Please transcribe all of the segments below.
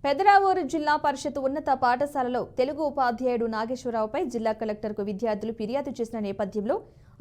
పెదరావూరు జిల్లా పరిషత్ ఉన్నత పాఠశాలలో తెలుగు ఉపాధ్యాయుడు నాగేశ్వరరావుపై జిల్లా కలెక్టర్కు విద్యార్థులు ఫిర్యాదు చేసిన నేపథ్యంలో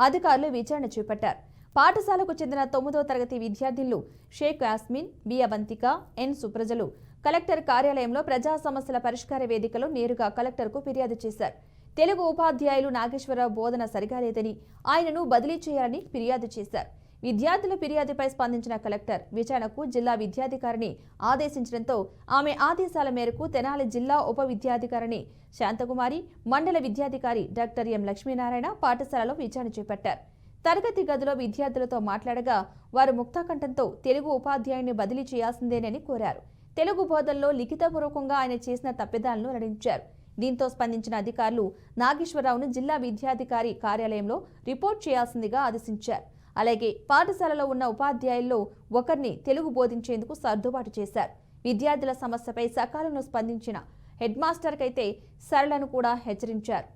అధికారులు విచారణ చేపట్టారు. పాఠశాలకు చెందిన 9వ తరగతి విద్యార్థినులు షేక్ యాస్మిన్, బి అవంతిక, ఎన్ సుప్రజలు కలెక్టర్ కార్యాలయంలో ప్రజా సమస్యల పరిష్కార వేదికలో నేరుగా కలెక్టర్కు ఫిర్యాదు చేశారు. తెలుగు ఉపాధ్యాయులు నాగేశ్వరరావు బోధన సరిగా లేదని, ఆయనను బదిలీ చేయాలని ఫిర్యాదు చేశారు. విద్యార్థుల ఫిర్యాదుపై స్పందించిన కలెక్టర్ విచారణకు జిల్లా విద్యాధికారిని ఆదేశించడంతో ఆమె ఆదేశాల మేరకు తెనాలి జిల్లా ఉప విద్యాధికారిని శాంతకుమారి, మండల విద్యాధికారి డాక్టర్ ఎం లక్ష్మీనారాయణ పాఠశాలలో విచారణ చేపట్టారు. తరగతి గదిలో విద్యార్థులతో మాట్లాడగా వారు ముక్తకంఠంతో తెలుగు ఉపాధ్యాయుని బదిలీ చేయాల్సిందేనని కోరారు. తెలుగు బోధనలో లిఖితపూర్వకంగా ఆయన చేసిన తప్పిదాలను వెల్లడించారు. దీంతో స్పందించిన అధికారులు నాగేశ్వరరావును జిల్లా విద్యాధికారి కార్యాలయంలో రిపోర్ట్ చేయాల్సిందిగా ఆదేశించారు. అలాగే పాఠశాలలో ఉన్న ఉపాధ్యాయుల్లో ఒకరిని తెలుగు బోధించేందుకు సర్దుబాటు చేశారు. విద్యార్థుల సమస్యపై సకాలంలో స్పందించిన హెడ్ మాస్టర్కైతే సరళను కూడా హెచ్చరించారు.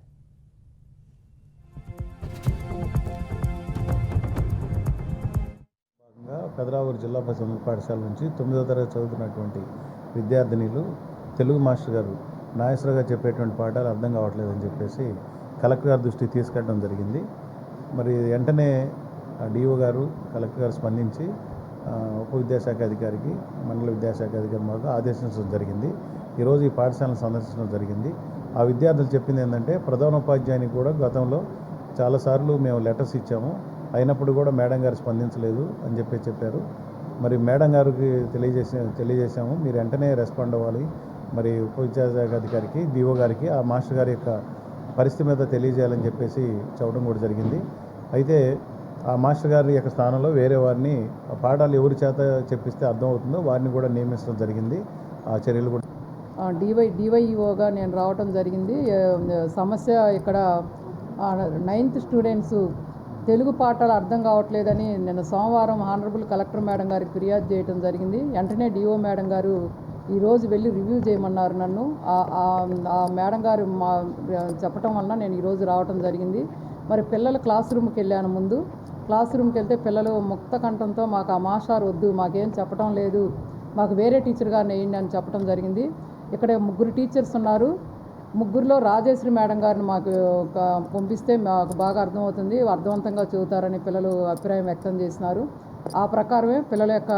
పెదరావూరు జిల్లా పరిషత్ పాఠశాల నుంచి 9వ తరగతి చదువుతున్నటువంటి విద్యార్థినిలు తెలుగు మాస్టర్ గారు నాగేశ్వరరావు గారు చెప్పేటువంటి పాఠాలు అర్థం కావట్లేదని చెప్పేసి కలెక్టర్ గారి దృష్టికి తీసుకెళ్ళడం జరిగింది. మరి వెంటనే డిఓ గారు, కలెక్టర్ గారు స్పందించి ఉప విద్యాశాఖ అధికారికి, మండల విద్యాశాఖ అధికారి మాకు ఆదేశించడం జరిగింది. ఈరోజు ఈ పాఠశాలను సందర్శించడం జరిగింది. ఆ విద్యార్థులు చెప్పింది ఏంటంటే, ప్రధానోపాధ్యాయునికి కూడా గతంలో చాలాసార్లు మేము లెటర్స్ ఇచ్చాము, అయినప్పుడు కూడా మేడం గారు స్పందించలేదు అని చెప్పారు. మరి మేడం గారికి తెలియజేశాము, మీరు వెంటనే రెస్పాండ్ అవ్వాలి, మరి ఉప విద్యాశాఖ అధికారికి, డిఓ గారికి ఆ మాస్టర్ గారి యొక్క పరిస్థితి మీద తెలియజేయాలని చెప్పేసి చెప్పడం కూడా జరిగింది. అయితే ఆ మాస్టర్ గారి యొక్క స్థానంలో వేరే వారిని పాఠాలు ఎవరి చేత చెప్పిస్తే అర్థమవుతుందో వారిని కూడా నియమించడం జరిగింది. ఆ చర్యలు కూడా డివైఈఓగా నేను రావటం జరిగింది. సమస్య ఇక్కడ 9th స్టూడెంట్స్ తెలుగు పాఠాలు అర్థం కావట్లేదని నిన్న సోమవారం హానరబుల్ కలెక్టర్ మేడం గారికి ఫిర్యాదు చేయడం జరిగింది. వెంటనే డిఓ మేడం గారు ఈరోజు వెళ్ళి రివ్యూ చేయమన్నారు నన్ను. ఆ మేడం గారు చెప్పటం వలన నేను ఈరోజు రావటం జరిగింది. మరి పిల్లల క్లాస్ రూమ్కి వెళ్ళాను. ముందు క్లాస్ రూమ్కి వెళ్తే పిల్లలు ముక్త కంఠంతో మాకు ఆ మాస్టర్ వద్దు, మాకేం చెప్పడం లేదు, మాకు వేరే టీచర్ గారిని వేయండి అని చెప్పడం జరిగింది. ఇక్కడ 3 టీచర్స్ ఉన్నారు. 3లో రాజేశ్వరి మేడం గారిని మాకు పంపిస్తే మాకు బాగా అర్థమవుతుంది, అర్థవంతంగా చెబుతారని పిల్లలు అభిప్రాయం వ్యక్తం చేసినారు. ఆ ప్రకారమే పిల్లల యొక్క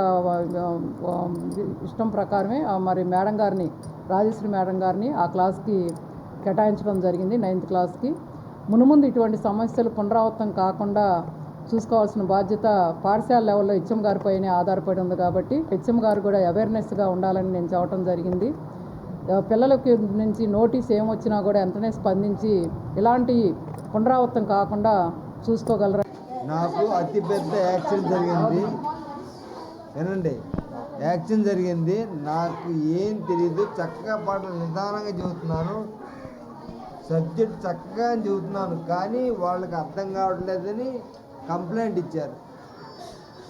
ఇష్టం ప్రకారమే మరి మేడం గారిని, రాజేశ్వరి మేడం గారిని ఆ క్లాస్కి కేటాయించడం జరిగింది, 9th క్లాస్కి. మునుముందు ఇటువంటి సమస్యలు పునరావృతం కాకుండా చూసుకోవాల్సిన బాధ్యత పాఠశాల లెవెల్లో హెచ్ఎం గారిపైనే ఆధారపడి ఉంది. కాబట్టి హెచ్ఎం గారు కూడా అవేర్నెస్గా ఉండాలని నేను చెప్పడం జరిగింది. పిల్లలకి నుంచి నోటీస్ ఏమొచ్చినా కూడా వెంటనే స్పందించి ఇలాంటి పునరావృతం కాకుండా చూసుకోగలరా. నాకు అతిపెద్ద యాక్సిడెంట్ జరిగింది, వినండి, యాక్సిడెంట్ జరిగింది. నాకు ఏం తెలియదు, చక్కగా పాటలు నిదానంగా చెబుతున్నాను, సబ్జెక్ట్ చక్కగా చెబుతున్నాను, కానీ వాళ్ళకి అర్థం కావట్లేదని కంప్లైంట్ ఇచ్చారు.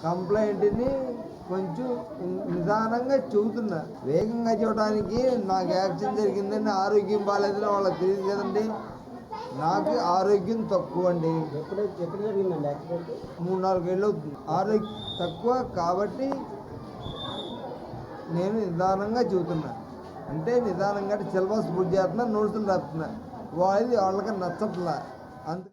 కంప్లైంట్ని కొంచెం నిదానంగా చెబుతున్నా, వేగంగా చెప్పడానికి నాకు యాక్సిడెంట్ జరిగిందని ఆరోగ్యం బాగాలేదని వాళ్ళకి తెలియదు కదండి. నాకు ఆరోగ్యం తక్కువ అండి, 3-4 ఏళ్ళు అవుతుంది. ఆరోగ్యం తక్కువ కాబట్టి నేను నిదానంగా చెబుతున్నా, అంటే నిదానంగా సిలబస్ పూర్తి చేస్తున్నా, నోట్సులు రాస్తున్నా, వాళ్ళకి నచ్చట్లా. అందుకే